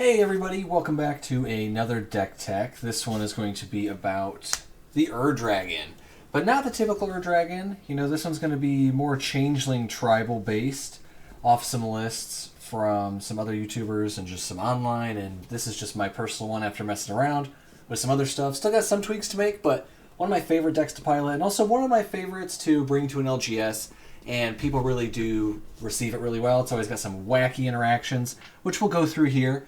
Hey everybody, welcome back to another deck tech. This one is going to be about the Dragon, but not the typical Dragon. You know, this one's going to be more changeling tribal based, off some lists from some other YouTubers and just some online, and this is just my personal one after messing around with some other stuff. Still got some tweaks to make, but one of my favorite decks to pilot, and also one of my favorites to bring to an LGS, and people really do receive it really well. It's always got some wacky interactions, which we'll go through here.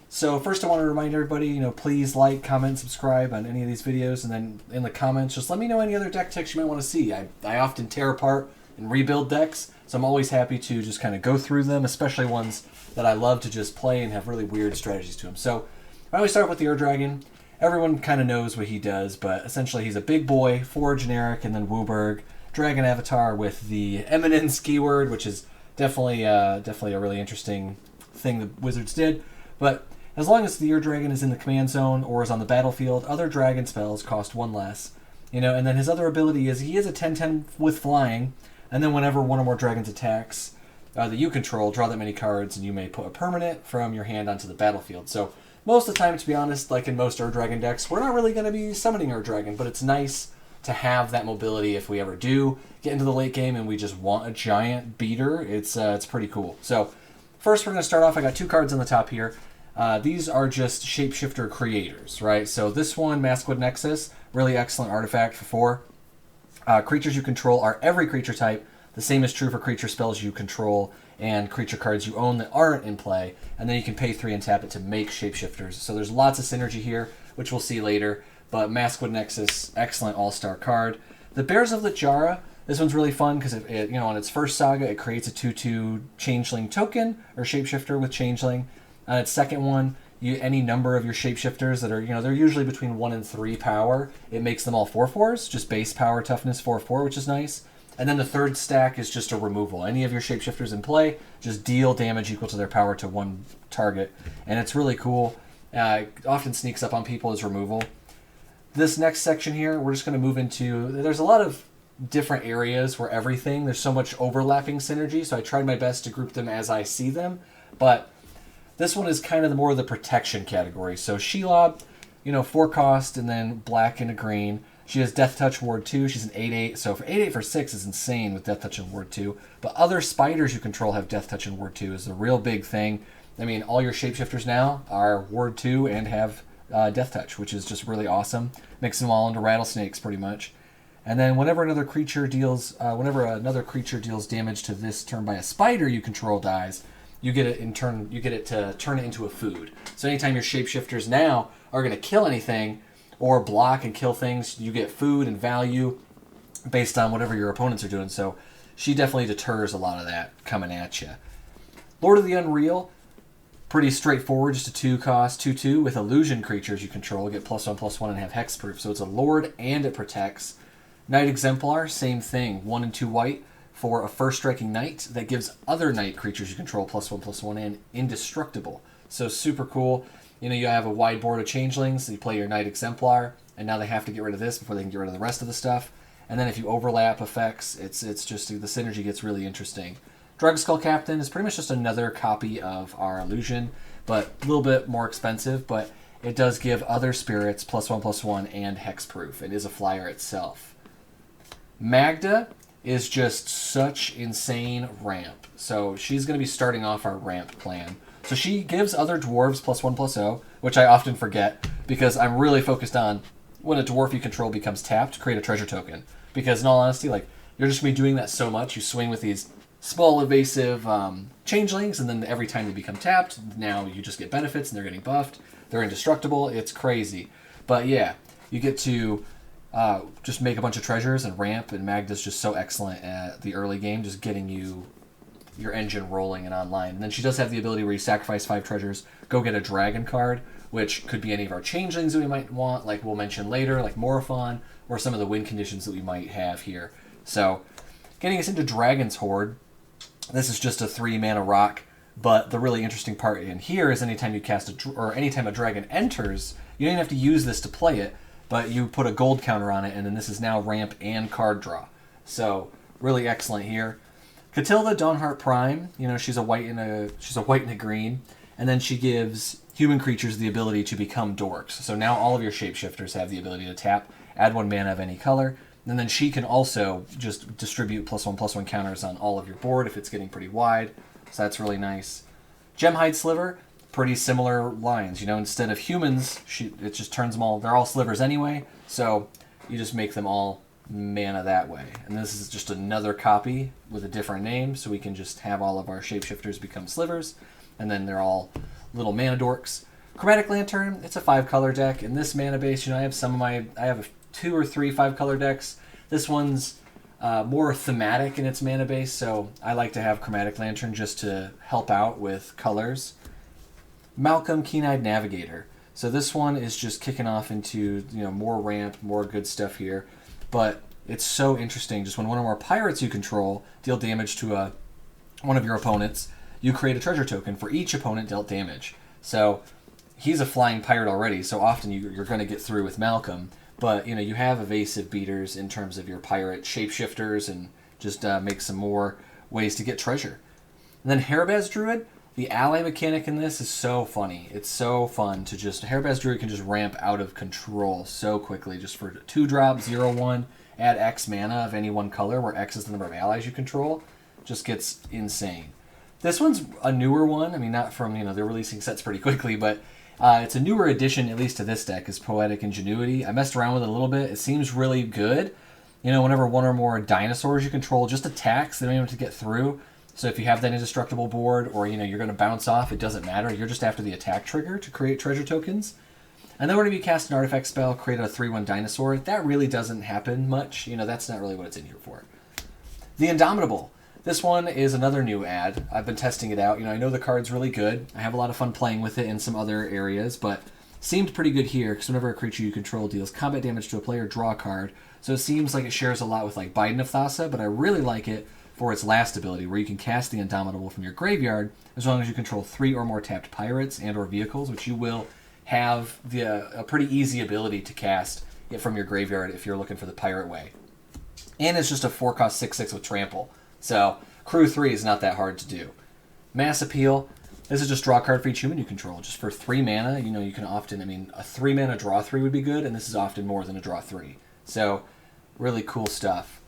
So first I want to remind everybody, please like, comment, subscribe on any of these videos, and then in the comments, just let me know any other deck techs you might want to see. I often tear apart and rebuild decks, so I'm always happy to just kind of go through them, especially ones that I love to just play and have really weird strategies to them. So I always start with the Dragon. Everyone kind of knows what he does, but essentially he's a big boy, 4 generic, and then Wooburg, Dragon Avatar with the Eminence keyword, which is definitely a really interesting thing the Wizards did. But as long as the Dragon is in the command zone or is on the battlefield, other dragon spells cost 1 less. And then his other ability is he is a 10/10 with flying, and then whenever one or more dragons attacks that you control, draw that many cards, and you may put a permanent from your hand onto the battlefield. So most of the time, to be honest, like in most Dragon decks, we're not really going to be summoning Dragon, but it's nice to have that mobility if we ever do get into the late game and we just want a giant beater. It's pretty cool. So first we're going to start off, I got 2 cards on the top here. These are just shapeshifter creators, right? So this one, Maskwood Nexus, really excellent artifact for 4. Creatures you control are every creature type. The same is true for creature spells you control and creature cards you own that aren't in play. And then you can pay 3 and tap it to make shapeshifters. So there's lots of synergy here, which we'll see later. But Maskwood Nexus, excellent all-star card. The Bears of Lichara, this one's really fun because it on its first saga, it creates a 2/2 changeling token or shapeshifter with changeling. On its second one, any number of your shapeshifters that are, they're usually between 1 and 3 power. It makes them all 4/4s, just base power toughness 4/4, which is nice. And then the third stack is just a removal. Any of your shapeshifters in play, just deal damage equal to their power to 1 target. And it's really cool. It often sneaks up on people as removal. This next section here, we're just going to move into, there's a lot of different areas where there's so much overlapping synergy, so I tried my best to group them as I see them. But this one is kind of more of the protection category. So Shelob, 4 cost and then black and a green. She has Death Touch Ward 2. She's an 8/8. So for 8/8 for 6 is insane with Death Touch and Ward 2. But other spiders you control have Death Touch and Ward 2 is a real big thing. I mean, all your shapeshifters now are Ward 2 and have Death Touch, which is just really awesome. Makes them all into rattlesnakes pretty much. And then whenever another creature deals damage to this turn by a spider you control dies, you get it to turn it into a food. So anytime your shapeshifters now are going to kill anything or block and kill things, you get food and value based on whatever your opponents are doing. So she definitely deters a lot of that coming at you. Lord of the Unreal, pretty straightforward, just a 2 cost, 2/2 with illusion creatures you control, get +1/+1 and have hexproof. So it's a lord and it protects. Knight Exemplar, same thing, 1 and 2 white. For a first striking knight that gives other knight creatures you control +1/+1 and indestructible. So super cool. You have a wide board of changelings, so you play your Knight Exemplar, and now they have to get rid of this before they can get rid of the rest of the stuff. And then if you overlap effects, it's just the synergy gets really interesting. Drugskull Captain is pretty much just another copy of our illusion, but a little bit more expensive, but it does give other spirits +1/+1 and hexproof. It is a flyer itself. Magda is just such insane ramp. So she's going to be starting off our ramp plan. So she gives other dwarves +1/+0, which I often forget because I'm really focused on when a dwarf you control becomes tapped, create a treasure token. Because in all honesty, you're just going to be doing that so much. You swing with these small evasive changelings, and then every time they become tapped, now you just get benefits and they're getting buffed. They're indestructible. It's crazy. But yeah, you get to just make a bunch of treasures and ramp, and Magda's just so excellent at the early game, just getting your engine rolling and online. And then she does have the ability where you sacrifice 5 treasures, go get a dragon card, which could be any of our changelings that we might want, like we'll mention later, like Morophon, or some of the win conditions that we might have here. So, getting us into Dragon's Horde, this is just a 3 mana rock, but the really interesting part in here is anytime you anytime a dragon enters, you don't even have to use this to play it, but you put a gold counter on it, and then this is now ramp and card draw. So really excellent here. Catilda Dawnheart Prime, she's a white and a green, And then she gives human creatures the ability to become dorks. So now all of your shapeshifters have the ability to tap, add 1 mana of any color, and then she can also just distribute +1/+1 counters on all of your board if it's getting pretty wide. So that's really nice. Gemhide Sliver, pretty similar lines. You know, instead of humans, it just turns them all, they're all slivers anyway, so you just make them all mana that way. And this is just another copy with a different name, so we can just have all of our shapeshifters become slivers, and then they're all little mana dorks. Chromatic Lantern, it's a 5-color deck. In this mana base, you know, I have 2 or 3 5-color decks. This one's more thematic in its mana base, so I like to have Chromatic Lantern just to help out with colors. Malcolm, Keen-Eyed Navigator. So this one is just kicking off into, you know, more ramp, more good stuff here. But it's so interesting. Just when one or more pirates you control deal damage to one of your opponents, you create a treasure token for each opponent dealt damage. So he's a flying pirate already, so often you're going to get through with Malcolm. But, you know, you have evasive beaters in terms of your pirate shapeshifters and just make some more ways to get treasure. And then Harabaz Druid, the ally mechanic in this is so funny. It's so fun to just... Harabaz Druid can just ramp out of control so quickly. Just for 2-drop, 0/1, add X mana of any one color, where X is the number of allies you control. Just gets insane. This one's a newer one. I mean, not from, you know, they're releasing sets pretty quickly, but it's a newer addition, at least to this deck, is Poetic Ingenuity. I messed around with it a little bit. It seems really good. You know, whenever one or more dinosaurs you control just attacks, they don't even have to get through. So if you have that indestructible board, or, you know, you're going to bounce off, it doesn't matter. You're just after the attack trigger to create treasure tokens. And then whenever you cast an artifact spell, create a 3/1 dinosaur. That really doesn't happen much. You know, that's not really what it's in here for. The Indomitable. This one is another new ad. I've been testing it out. You know, I know the card's really good. I have a lot of fun playing with it in some other areas, but seemed pretty good here, because whenever a creature you control deals combat damage to a player, draw a card. So it seems like it shares a lot with, like, Biden of Thassa, but I really like it for its last ability, where you can cast the Indomitable from your graveyard as long as you control 3 or more tapped pirates and or vehicles, which you will have a pretty easy ability to cast it from your graveyard if you're looking for the pirate way. And it's just a 4-cost 6/6 with trample. So crew 3 is not that hard to do. Mass Appeal. This is just draw a card for each human you control. Just for 3 mana, you know, you can often, I mean, a 3 mana draw 3 would be good, and this is often more than a draw 3. So really cool stuff.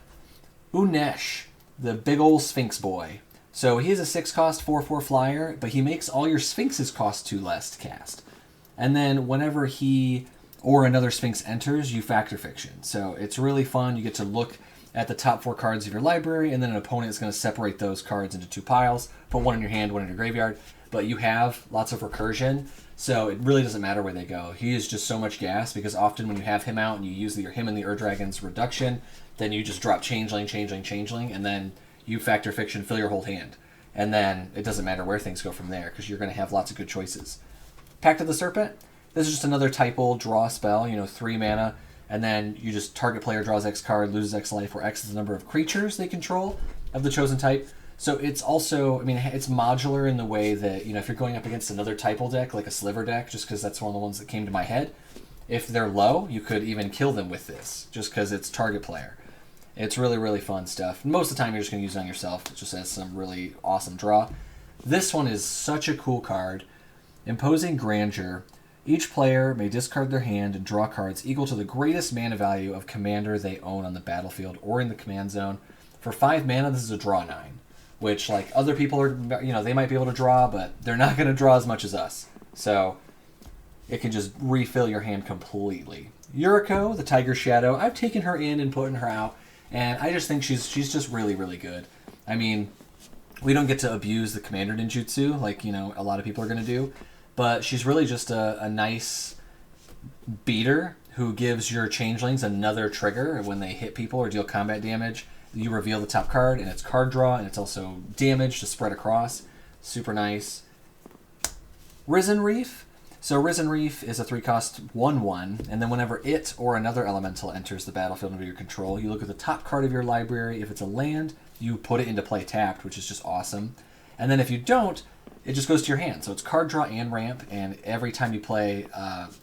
Unesh, the big old Sphinx boy. So he is a 6-cost 4/4 flyer, but he makes all your Sphinxes cost 2 less to cast. And then whenever he or another Sphinx enters, you factor fiction. So it's really fun. You get to look at the top 4 cards of your library, and then an opponent is going to separate those cards into 2 piles, put one in your hand, one in your graveyard, but you have lots of recursion, so it really doesn't matter where they go. He is just so much gas, because often when you have him out and you use him and the Ur-Dragon's reduction, then you just drop Changeling, Changeling, Changeling, and then you factor fiction, fill your whole hand. And then it doesn't matter where things go from there, because you're going to have lots of good choices. Pact of the Serpent. This is just another typal draw spell, you know, 3 mana, and then you just target player draws X card, loses X life, where X is the number of creatures they control of the chosen type. So it's also, I mean, it's modular in the way that, you know, if you're going up against another typal deck, like a sliver deck, just because that's one of the ones that came to my head, if they're low, you could even kill them with this, just because it's target player. It's really, really fun stuff. Most of the time, you're just going to use it on yourself. It just has some really awesome draw. This one is such a cool card. Imposing Grandeur. Each player may discard their hand and draw cards equal to the greatest mana value of commander they own on the battlefield or in the command zone. For 5 mana, this is a draw 9, which, like, other people are, you know, they might be able to draw, but they're not going to draw as much as us. So it can just refill your hand completely. Yuriko, the Tiger Shadow. I've taken her in and putting her out, and I just think she's just really, really good. I mean, we don't get to abuse the commander ninjutsu like, you know, a lot of people are going to do. But she's really just a nice beater who gives your changelings another trigger when they hit people or deal combat damage. You reveal the top card, and it's card draw, and it's also damage to spread across. Super nice. Risen Reef. So Risen Reef is a 3-cost 1/1, and then whenever it or another elemental enters the battlefield under your control, you look at the top card of your library. If it's a land, you put it into play tapped, which is just awesome. And then if you don't, it just goes to your hand. So it's card draw and ramp, and every time you play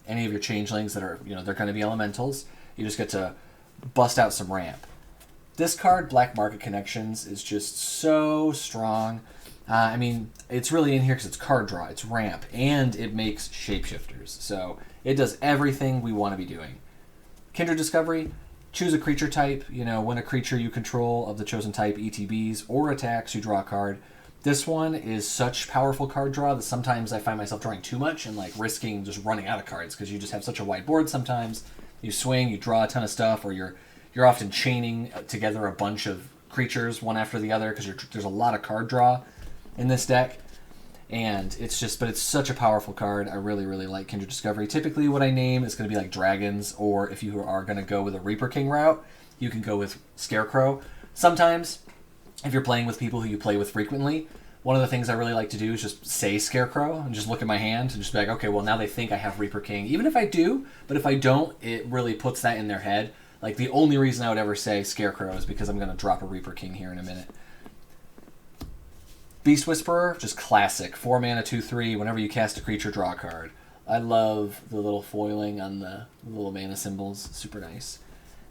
any of your changelings that are, you know, they're going to be elementals, you just get to bust out some ramp. This card, Black Market Connections, is just so strong. I mean, it's really in here because it's card draw, it's ramp, and it makes shapeshifters. So it does everything we want to be doing. Kindred Discovery, choose a creature type. You know, when a creature you control of the chosen type ETBs or attacks, you draw a card. This one is such powerful card draw that sometimes I find myself drawing too much and like risking just running out of cards because you just have such a wide board sometimes. You swing, you draw a ton of stuff, or you're often chaining together a bunch of creatures one after the other because there's a lot of card draw in this deck. And it's just, but it's such a powerful card. I really, really like Kindred Discovery. Typically what I name is going to be like dragons, or if you are going to go with a Reaper King route, you can go with Scarecrow. Sometimes, if you're playing with people who you play with frequently, one of the things I really like to do is just say Scarecrow and just look at my hand and just be like, okay, well now they think I have Reaper King. Even if I do, but if I don't, it really puts that in their head. Like the only reason I would ever say Scarecrow is because I'm going to drop a Reaper King here in a minute. Beast Whisperer, just classic. 4 mana, 2/3. Whenever you cast a creature, draw a card. I love the little foiling on the little mana symbols. Super nice.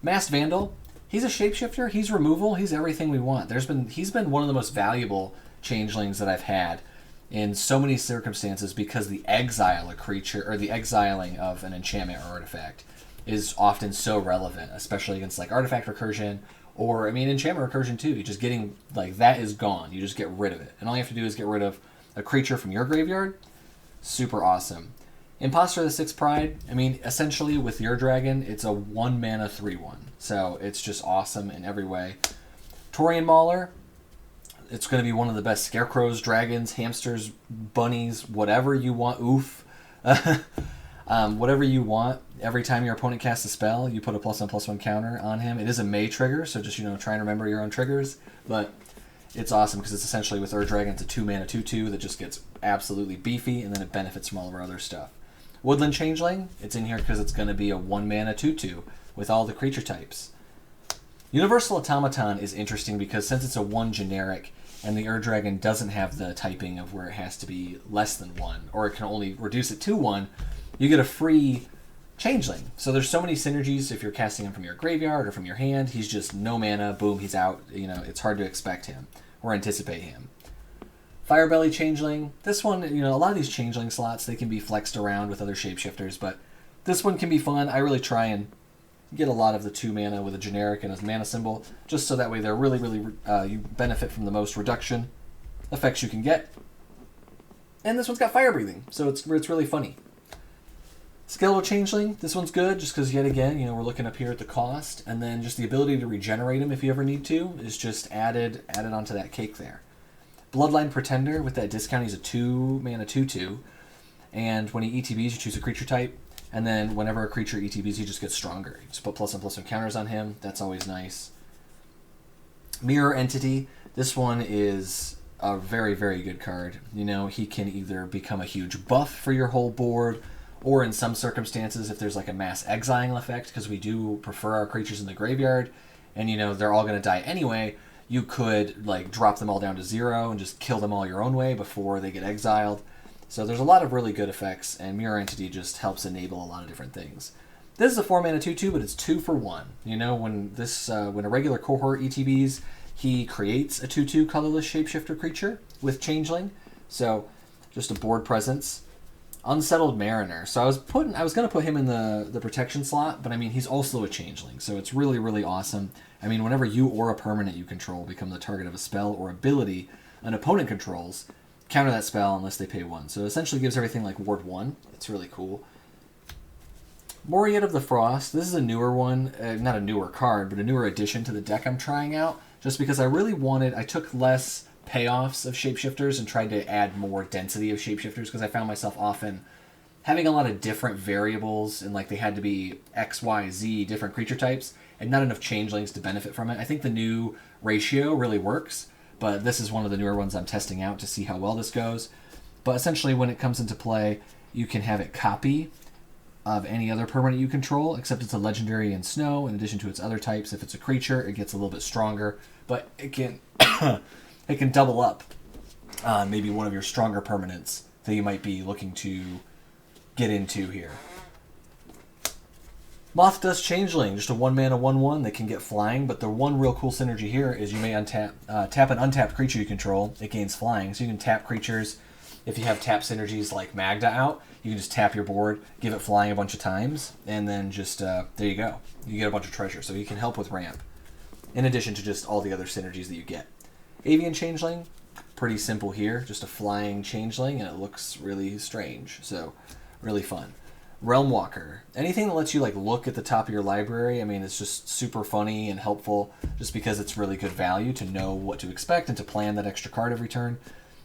Masked Vandal, he's a shapeshifter. He's removal. He's everything we want. He's been one of the most valuable changelings that I've had in so many circumstances because the exile a creature, or the exiling of an enchantment or artifact, is often so relevant, especially against like artifact recursion. Or, I mean, enchantment recursion too. You just getting, like, that is gone. You just get rid of it. And all you have to do is get rid of a creature from your graveyard. Super awesome. Imposter of the Sixth Pride. I mean, essentially, with your dragon, it's a 1 mana 3/1. So, it's just awesome in every way. Taurian Mauler. It's going to be one of the best scarecrows, dragons, hamsters, bunnies, whatever you want. Oof. Whatever you want. Every time your opponent casts a spell, you put a +1/+1 counter on him. It is a May trigger, so just, try and remember your own triggers. But it's awesome because it's essentially with Ur Dragon, it's a 2 mana 2/2 that just gets absolutely beefy, and then it benefits from all of our other stuff. Woodland Changeling, it's in here because it's going to be a 1 mana 2/2 with all the creature types. Universal Automaton is interesting because since it's a 1 generic, and the Ur Dragon doesn't have the typing of where it has to be less than 1, or it can only reduce it to 1, you get a free Changeling. So there's so many synergies if you're casting him from your graveyard or from your hand. He's just no mana, boom, he's out. It's hard to expect him or anticipate him. Firebelly Changeling. This one, a lot of these Changeling slots, they can be flexed around with other shapeshifters, but this one can be fun. I really try and get a lot of the 2 mana with a generic and a mana symbol, just so that way they're really, really, you benefit from the most reduction effects you can get. And this one's got fire breathing, so it's really funny. Skeletal Changeling, this one's good just because, yet again, we're looking up here at the cost, and then just the ability to regenerate him if you ever need to is just added onto that cake there. Bloodline Pretender, with that discount, he's a 2 mana 2/2, and when he ETBs, you choose a creature type, and then whenever a creature ETBs, he just gets stronger. You just put +1/+1 counters on him, that's always nice. Mirror Entity, this one is a very, very good card. He can either become a huge buff for your whole board, or in some circumstances, if there's like a mass exiling effect, because we do prefer our creatures in the graveyard, and they're all going to die anyway, you could like drop them all down to 0 and just kill them all your own way before they get exiled. So there's a lot of really good effects, and Mirror Entity just helps enable a lot of different things. This is a 4 mana 2/2, but it's 2 for 1. When a regular cohort ETBs, he creates a 2/2 colorless shapeshifter creature with Changeling. So just a board presence. Unsettled Mariner. So I was going to put him in the protection slot, but I mean, he's also a Changeling, so it's really, really awesome. I mean, whenever you or a permanent you control become the target of a spell or ability an opponent controls, counter that spell unless they pay 1. So it essentially gives everything like Ward 1. It's really cool. Moriette of the Frost. This is a newer one. Not a newer card, but a newer addition to the deck I'm trying out, just because I really I took less payoffs of shapeshifters and tried to add more density of shapeshifters because I found myself often having a lot of different variables and like they had to be X, Y, Z different creature types and not enough changelings to benefit from it. I think the new ratio really works, but this is one of the newer ones I'm testing out to see how well this goes. But essentially when it comes into play, you can have it copy of any other permanent you control, except it's a legendary in snow in addition to its other types. If it's a creature, it gets a little bit stronger, but it can it can double up on maybe one of your stronger permanents that you might be looking to get into here. Moth Dust Changeling, just a 1-mana 1/1 that can get flying, but the one real cool synergy here is you may tap an untapped creature you control, it gains flying, so you can tap creatures. If you have tap synergies like Magda out, you can just tap your board, give it flying a bunch of times, and then just, there you go. You get a bunch of treasure, so you can help with ramp, in addition to just all the other synergies that you get. Avian Changeling, pretty simple here, just a flying changeling, and it looks really strange, so really fun. Realm Walker, anything that lets you like look at the top of your library, I mean, it's just super funny and helpful just because it's really good value to know what to expect and to plan that extra card every turn.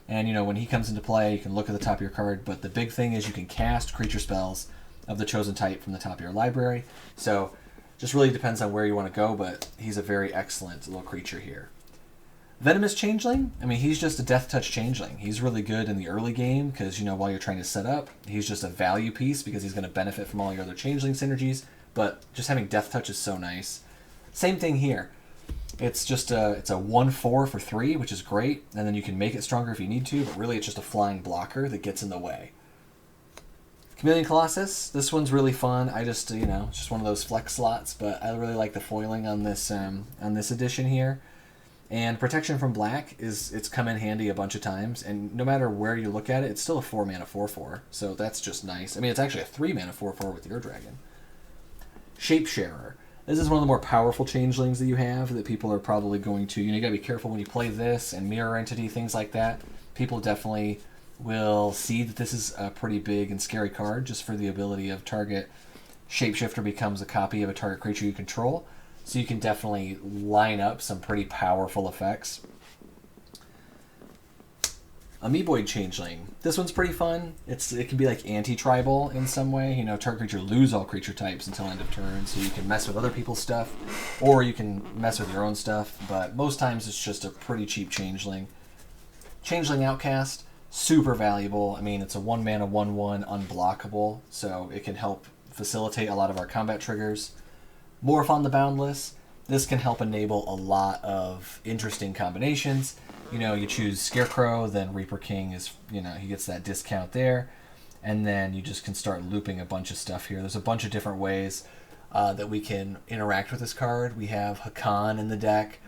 And, you know, when he comes into play, you can look at the top of your card, but the big thing is you can cast creature spells of the chosen type from the top of your library. So just really depends on where you want to go, but he's a very excellent little creature here. Venomous Changeling, I mean, he's just a Death Touch Changeling. He's really good in the early game because, you know, while you're trying to set up, he's just a value piece because he's going to benefit from all your other Changeling synergies, but just having Death Touch is so nice. Same thing here. It's just it's a 1/4 for 3, which is great, and then you can make it stronger if you need to, but really it's just a flying blocker that gets in the way. Chameleon Colossus, this one's really fun. I just, you know, it's just one of those flex slots, but I really like the foiling on this edition here. And Protection from Black it's come in handy a bunch of times, and no matter where you look at it, it's still a 4-mana 4/4, so that's just nice. I mean, it's actually a 3-mana 4/4 with your dragon. Shapesharer. This is one of the more powerful changelings that you have that people are probably going to, you gotta be careful when you play this and Mirror Entity, things like that. People definitely will see that this is a pretty big and scary card just for the ability of target Shapeshifter becomes a copy of a target creature you control. So you can definitely line up some pretty powerful effects. Amoeboid Changeling. This one's pretty fun. It can be like anti-tribal in some way. You know, target creature lose all creature types until end of turn, so you can mess with other people's stuff, or you can mess with your own stuff, but most times it's just a pretty cheap Changeling. Changeling Outcast, super valuable. I mean, it's a 1-mana 1/1 unblockable, so it can help facilitate a lot of our combat triggers. Morph on the Boundless. This can help enable a lot of interesting combinations. You know, you choose Scarecrow, then Reaper King is, you know, he gets that discount there. And then you just can start looping a bunch of stuff here. There's a bunch of different ways that we can interact with this card. We have Hakan in the deck.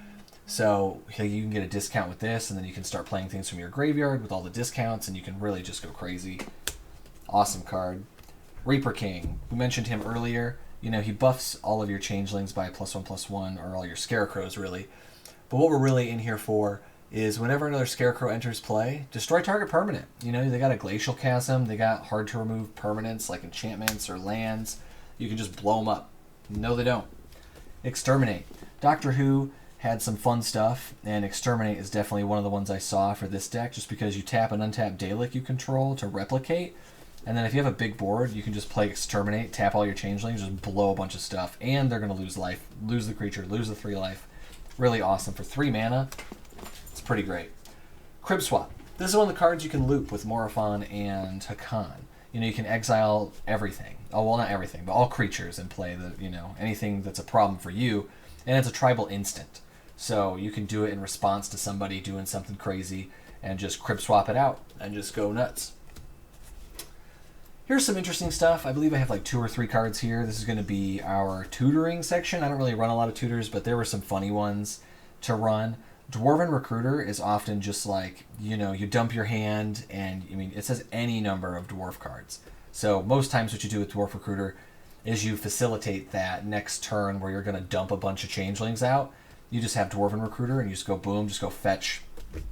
So you can get a discount with this, and then you can start playing things from your graveyard with all the discounts, and you can really just go crazy. Awesome card. Reaper King. We mentioned him earlier. You know, he buffs all of your changelings by +1/+1, or all your scarecrows, really. But what we're really in here for is whenever another scarecrow enters play, destroy target permanent. You know, they got a Glacial Chasm, they got hard-to-remove permanents like enchantments or lands. You can just blow them up. No, they don't. Exterminate. Doctor Who had some fun stuff, and Exterminate is definitely one of the ones I saw for this deck, just because you tap an untapped Dalek you control to replicate. And then if you have a big board, you can just play Exterminate, tap all your changelings, just blow a bunch of stuff. And they're going to lose life, lose the creature, lose the 3 life. Really awesome. For 3 mana, it's pretty great. Crib Swap. This is one of the cards you can loop with Morophon and Hakan. You know, you can exile everything. Oh, well, not everything, but all creatures and play the, you know, anything that's a problem for you. And it's a tribal instant. So you can do it in response to somebody doing something crazy and just Crib Swap it out and just go nuts. Here's some interesting stuff. I believe I have like 2 or 3 cards here. This is going to be our tutoring section. I don't really run a lot of tutors, but there were some funny ones to run. Dwarven Recruiter is often just like, you know, you dump your hand and, I mean, it says any number of dwarf cards. So most times what you do with Dwarf Recruiter is you facilitate that next turn where you're going to dump a bunch of changelings out. You just have Dwarven Recruiter and you just go boom, just go fetch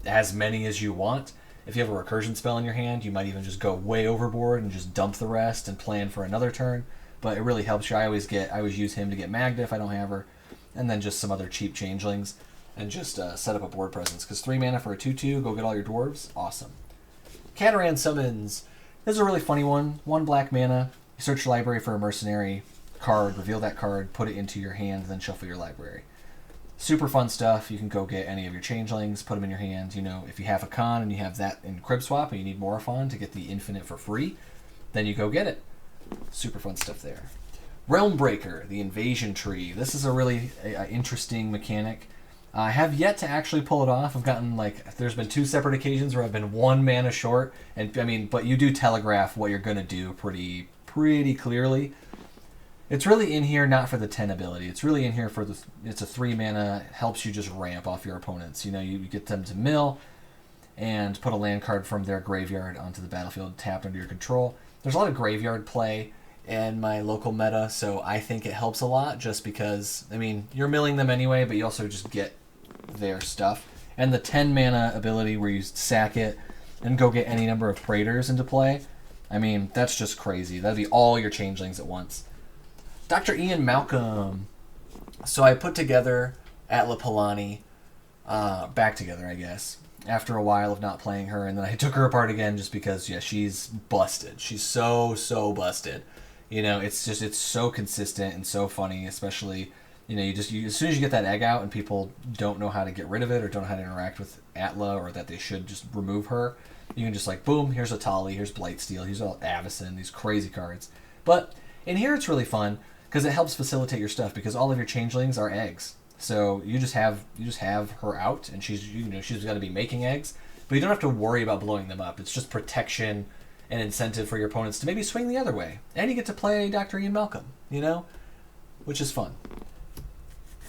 as many as you want. If you have a recursion spell in your hand, you might even just go way overboard and just dump the rest and plan for another turn. But it really helps you. I always use him to get Magda if I don't have her, and then just some other cheap changelings, and just set up a board presence. Because 3 mana for a 2/2, go get all your dwarves. Awesome. Cataran Summons. This is a really funny one. 1 black mana. You search your library for a mercenary card, reveal that card, put it into your hand, then shuffle your library. Super fun stuff. You can go get any of your changelings, put them in your hand. You know, if you have a con and you have that in Crib Swap and you need Morophon to get the infinite for free, then you go get it. Super fun stuff there. Realm Breaker, the Invasion Tree. This is a really interesting mechanic. I have yet to actually pull it off. I've gotten, like, there's been 2 separate occasions where I've been 1 mana short, and I mean, but you do telegraph what you're going to do pretty clearly. It's really in here not for the 10 ability. It's really in here for the... It's a 3 mana, helps you just ramp off your opponents. You know, you get them to mill and put a land card from their graveyard onto the battlefield tapped under your control. There's a lot of graveyard play in my local meta, so I think it helps a lot just because, I mean, you're milling them anyway, but you also just get their stuff. And the 10 mana ability where you sack it and go get any number of Praetors into play, I mean, that's just crazy. That'd be all your changelings at once. Dr. Ian Malcolm. So I put together Atla Palani, back together, I guess, after a while of not playing her, and then I took her apart again just because, yeah, she's busted. She's so busted. You know, it's so consistent and so funny, especially, you know, as soon as you get that egg out and people don't know how to get rid of it or don't know how to interact with Atla or that they should just remove her, you can just like, boom, here's a Tali, here's Blightsteel, here's all Avacyn, these crazy cards. But in here it's really fun because it helps facilitate your stuff because all of your changelings are eggs. So you just have her out and she's going to be making eggs, but you don't have to worry about blowing them up. It's just protection and incentive for your opponents to maybe swing the other way. And you get to play Dr. Ian Malcolm, you know, which is fun.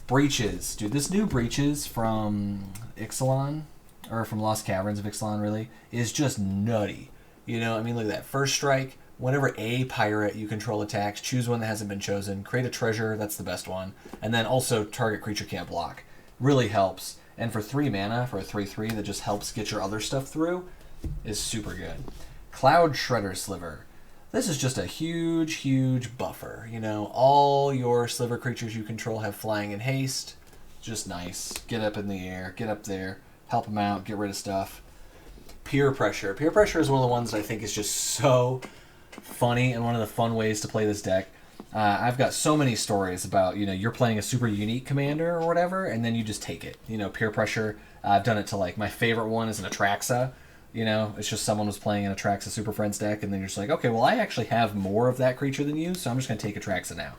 Breaches. Dude, this new Breaches from Ixalan, or from Lost Caverns of Ixalan, really, is just nutty. You know, I mean, look at that. First strike, whenever a pirate you control attacks, choose one that hasn't been chosen, create a treasure, that's the best one, and then also target creature can't block. Really helps. And for 3 mana, for a 3/3 that just helps get your other stuff through, is super good. Cloud Shredder Sliver. This is just a huge buffer. You know, all your sliver creatures you control have flying and haste. Just nice. Get up in the air, get up there, help them out, get rid of stuff. Peer Pressure. Peer Pressure is one of the ones that I think is just so funny and one of the fun ways to play this deck. I've got so many stories about, you know, you're playing a super unique commander or whatever, and then you just take it. You know, Peer Pressure. I've done it to, like, my favorite one is an Atraxa. You know, it's just someone was playing an Atraxa Super Friends deck, and then you're just like, okay, well, I actually have more of that creature than you, so I'm just going to take Atraxa now.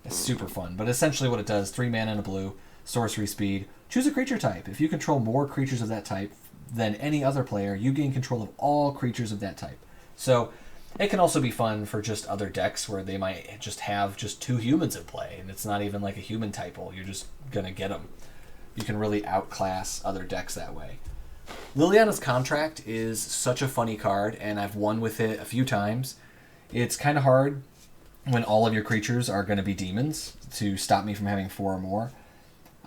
It's super fun. But essentially what it does, 3 mana and a blue, sorcery speed, choose a creature type. If you control more creatures of that type than any other player, you gain control of all creatures of that type. So it can also be fun for just other decks where they might just have just 2 humans in play, and it's not even like a human typal. You're just going to get them. You can really outclass other decks that way. Liliana's Contract is such a funny card, and I've won with it a few times. It's kind of hard when all of your creatures are going to be demons to stop me from having 4 or more.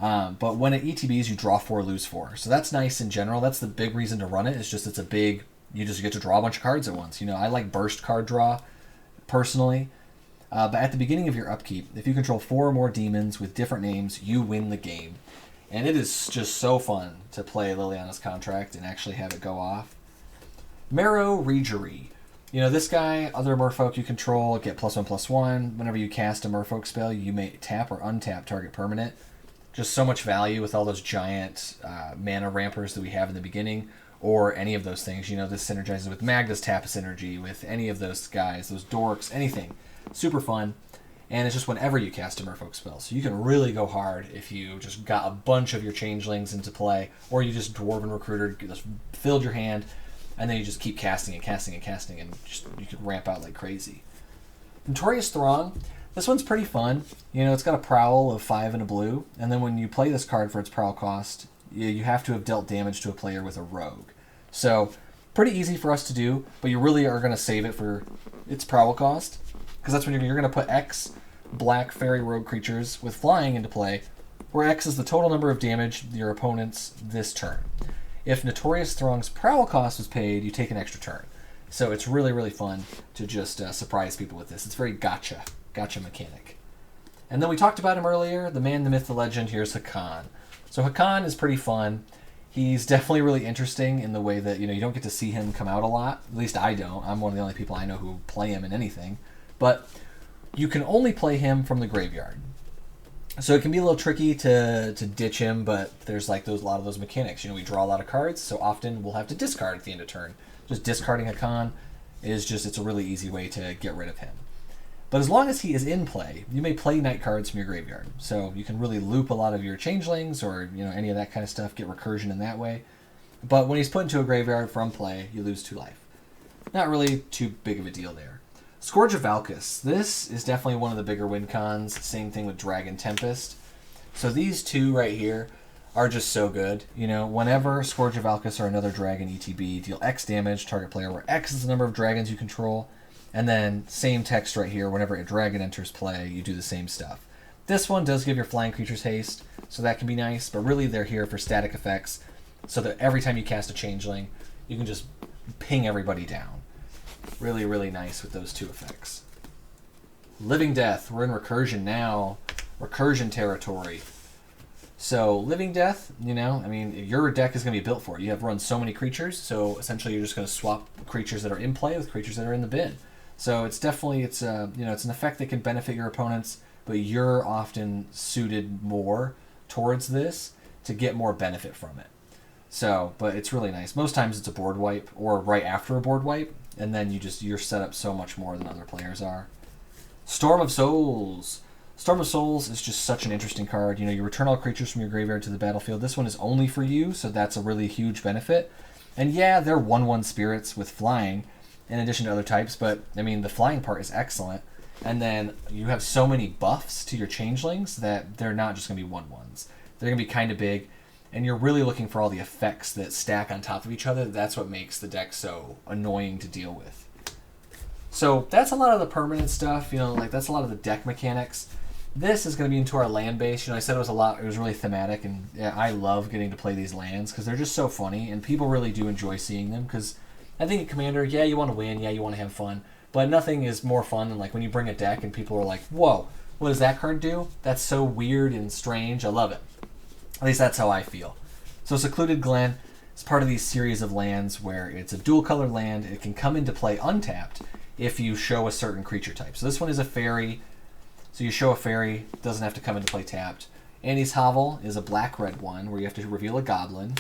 But when it ETBs, you draw 4, lose 4. So that's nice in general. That's the big reason to run it. It's just it's a big... You just get to draw a bunch of cards at once. You know, I like burst card draw, personally. But at the beginning of your upkeep, if you control 4 or more demons with different names, you win the game. And it is just so fun to play Liliana's Contract and actually have it go off. Marrow Regery. You know, this guy, other merfolk you control get +1/+1. Whenever you cast a merfolk spell, you may tap or untap target permanent. Just so much value with all those giant mana rampers that we have in the beginning, or any of those things. You know, this synergizes with Magda's Tap Synergy, with any of those guys, those dorks, anything. Super fun. And it's just whenever you cast a merfolk spell. So you can really go hard if you just got a bunch of your changelings into play, or you just Dwarven Recruiter, just filled your hand, and then you just keep casting and casting and casting, and just, you can ramp out like crazy. Notorious Throng. This one's pretty fun. You know, it's got a Prowl of 5 and a blue, and then when you play this card for its Prowl cost, you have to have dealt damage to a player with a Rogue. So, pretty easy for us to do, but you really are going to save it for its Prowl cost, because that's when you're going to put X black fairy rogue creatures with flying into play, where X is the total number of damage your opponents this turn. If Notorious Throng's Prowl cost was paid, you take an extra turn. So it's really fun to just surprise people with this. It's very gotcha mechanic. And then we talked about him earlier, the man, the myth, the legend. Here's Hakan. So Hakan is pretty fun. He's definitely really interesting in the way that, you know, you don't get to see him come out a lot. At least I don't. I'm one of the only people I know who play him in anything. But you can only play him from the graveyard. So it can be a little tricky to ditch him, but there's like a lot of those mechanics. You know, we draw a lot of cards, so often we'll have to discard at the end of turn. Just discarding Hakan it's a really easy way to get rid of him. But as long as he is in play, you may play night cards from your graveyard. So you can really loop a lot of your changelings or, you know, any of that kind of stuff, get recursion in that way. But when he's put into a graveyard from play, you lose 2 life. Not really too big of a deal there. Scourge of Valkus. This is definitely one of the bigger win cons. Same thing with Dragon Tempest. So these two right here are just so good. You know, whenever Scourge of Valkus or another dragon ETB, deal X damage, target player, where X is the number of dragons you control. And then same text right here, whenever a dragon enters play, you do the same stuff. This one does give your flying creatures haste, so that can be nice, but really they're here for static effects, so that every time you cast a changeling, you can just ping everybody down. Really, really nice with those two effects. Living Death. We're in Recursion now. Recursion territory. So, Living Death, you know, I mean, your deck is going to be built for it. You have run so many creatures, so essentially you're just going to swap creatures that are in play with creatures that are in the bin. So it's definitely, it's you know, it's an effect that can benefit your opponents, but you're often suited more towards this to get more benefit from it. So, but it's really nice. Most times it's a board wipe or right after a board wipe, and then you're set up so much more than other players are. Storm of Souls. Storm of Souls is just such an interesting card. You know, you return all creatures from your graveyard to the battlefield. This one is only for you, so that's a really huge benefit. And yeah, they're 1/1 spirits with flying, in addition to other types, but I mean, the flying part is excellent. And then you have so many buffs to your changelings that they're not just going to be 1/1s. They're going to be kind of big, and you're really looking for all the effects that stack on top of each other. That's what makes the deck so annoying to deal with. So that's a lot of the permanent stuff, you know, like that's a lot of the deck mechanics. This is going to be into our land base. You know, I said it was really thematic, and yeah, I love getting to play these lands because they're just so funny, and people really do enjoy seeing them because I think at Commander, yeah, you want to win, yeah, you want to have fun, but nothing is more fun than like when you bring a deck and people are like, whoa, what does that card do? That's so weird and strange. I love it. At least that's how I feel. So Secluded Glen is part of these series of lands where it's a dual color land. It can come into play untapped if you show a certain creature type. So this one is a fairy. So you show a fairy, doesn't have to come into play tapped. Annie's Hovel is a black-red one where you have to reveal a goblin.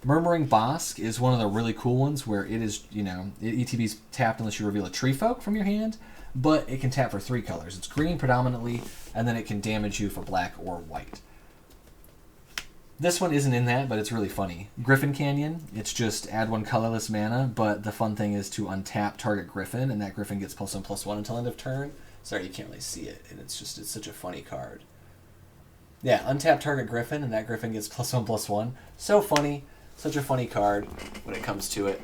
Murmuring Bosk is one of the really cool ones where it is, you know, ETB's tapped unless you reveal a tree folk from your hand, but it can tap for 3 colors. It's green predominantly, and then it can damage you for black or white. This one isn't in that, but it's really funny. Griffin Canyon, it's just add 1 colorless mana, but the fun thing is to untap target Griffin, and that Griffin gets +1/+1 until end of turn. Sorry, you can't really see it, and it's such a funny card. Yeah, untap target Griffin, and that Griffin gets +1/+1. So funny. Such a funny card when it comes to it.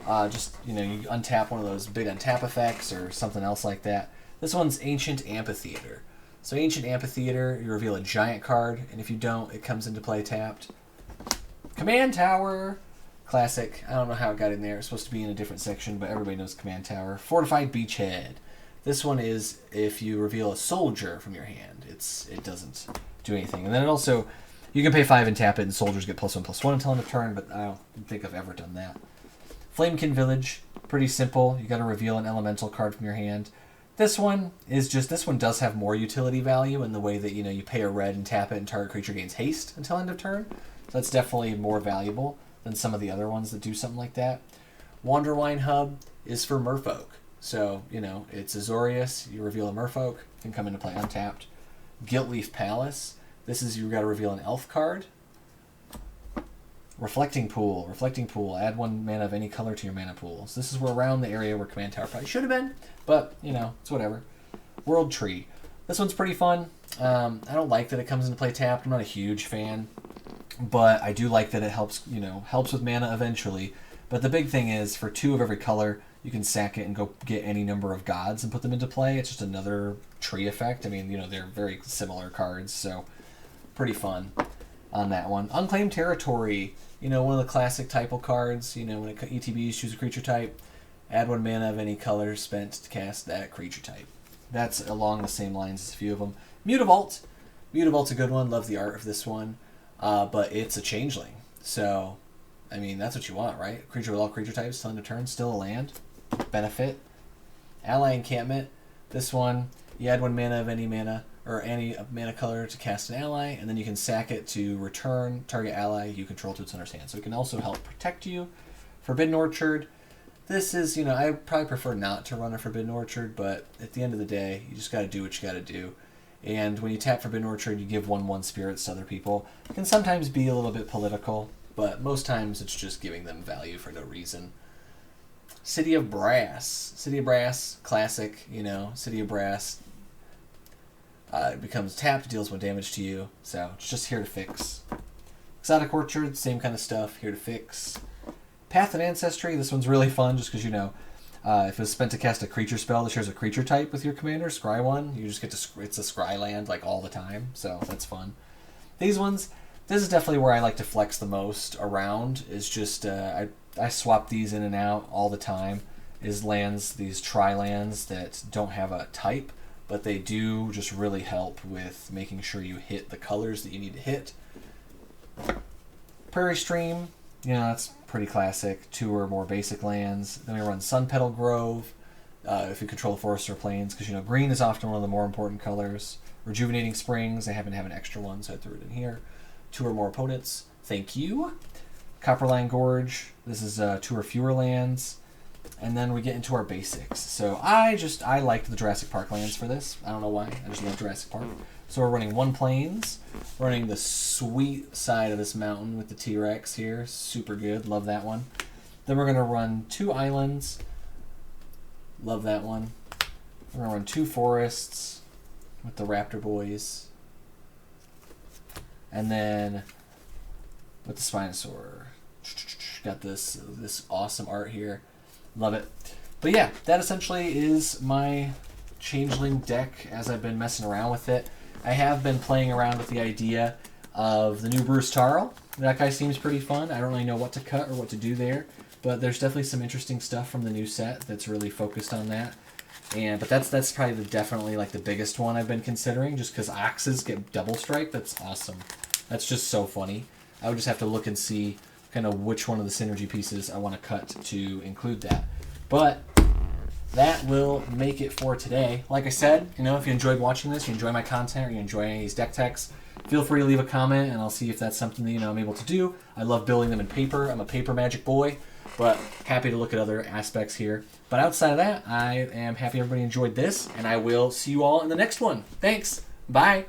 Just, you know, you untap one of those big untap effects or something else like that. This one's Ancient Amphitheater. So Ancient Amphitheater, you reveal a giant card, and if you don't, it comes into play tapped. Command Tower. Classic. I don't know how it got in there. It's supposed to be in a different section, but everybody knows Command Tower. Fortified Beachhead. This one is if you reveal a soldier from your hand. It doesn't do anything. And then it also, you can pay 5 and tap it, and soldiers get +1/+1 until end of turn, but I don't think I've ever done that. Flamekin Village, pretty simple. You got to reveal an elemental card from your hand. This one does have more utility value in the way that, you know, you pay a red and tap it, and target creature gains haste until end of turn. So that's definitely more valuable than some of the other ones that do something like that. Wanderwine Hub is for merfolk. So, you know, it's Azorius, you reveal a merfolk, can come into play untapped. Guiltleaf Palace, this is you got to reveal an elf card. Reflecting Pool, add 1 mana of any color to your mana pool. So this is around the area where Command Tower probably should have been, but, you know, it's whatever. World Tree, this one's pretty fun. I don't like that it comes into play tapped. I'm not a huge fan, but I do like that it helps with mana eventually. But the big thing is, for 2 of every color, you can sack it and go get any number of gods and put them into play. It's just another tree effect. I mean, you know, they're very similar cards, so pretty fun on that one. Unclaimed Territory, you know, one of the classic typal cards. You know, when ETBs choose a creature type, add 1 mana of any color spent to cast that creature type. That's along the same lines as a few of them. Mutavault. Mutavault's a good one. Love the art of this one. But it's a changeling. So, I mean, that's what you want, right? Creature with all creature types till end of turn, still a land. Benefit. Ally Encampment. This one, you add 1 mana of any mana or any mana color to cast an ally, and then you can sack it to return target ally you control to its owner's hand. So it can also help protect you. Forbidden Orchard. This is, you know, I probably prefer not to run a Forbidden Orchard, but at the end of the day, you just got to do what you got to do. And when you tap Forbidden Orchard, you give 1/1 spirits to other people. It can sometimes be a little bit political, but most times it's just giving them value for no reason. City of Brass. City of Brass, classic, you know, City of Brass. It becomes tapped, deals 1 damage to you. So it's just here to fix. Exotic Orchard, same kind of stuff, here to fix. Path of Ancestry, this one's really fun just because, you know, if it's spent to cast a creature spell that shares a creature type with your commander, scry one, you just get to, it's a scry land like all the time, so that's fun. These ones, this is definitely where I like to flex the most around, is just, I swap these in and out all the time, is lands, these tri-lands that don't have a type, but they do just really help with making sure you hit the colors that you need to hit. Prairie Stream, you know, that's pretty classic. 2 or more basic lands. Then we run Sun Petal Grove, if you control forests or plains, because, you know, green is often one of the more important colors. Rejuvenating Springs, I happen to have an extra one, so I threw it in here. 2 or more opponents, thank you. Copperline Gorge, this is 2 or fewer lands. And then we get into our basics. So I liked the Jurassic Park lands for this. I don't know why. I just love Jurassic Park. So we're running 1 plains, running the sweet side of this mountain with the T-Rex here. Super good. Love that one. Then we're going to run 2 islands. Love that one. We're going to run 2 forests with the Raptor Boys. And then with the Spinosaur. Got this awesome art here. Love it. But yeah, that essentially is my Changeling deck as I've been messing around with it. I have been playing around with the idea of the new Bruce Tarl. That guy seems pretty fun. I don't really know what to cut or what to do there, but there's definitely some interesting stuff from the new set that's really focused on that. But that's probably definitely like the biggest one I've been considering, just because Oxes get double strike. That's awesome. That's just so funny. I would just have to look and see kind of which one of the synergy pieces I want to cut to include that. But that will make it for today. Like I said, you know, if you enjoyed watching this, you enjoy my content, or you enjoy any of these deck techs, feel free to leave a comment, and I'll see if that's something that, you know, I'm able to do. I love building them in paper. I'm a paper magic boy, but happy to look at other aspects here. But outside of that, I am happy everybody enjoyed this, and I will see you all in the next one. Thanks. Bye.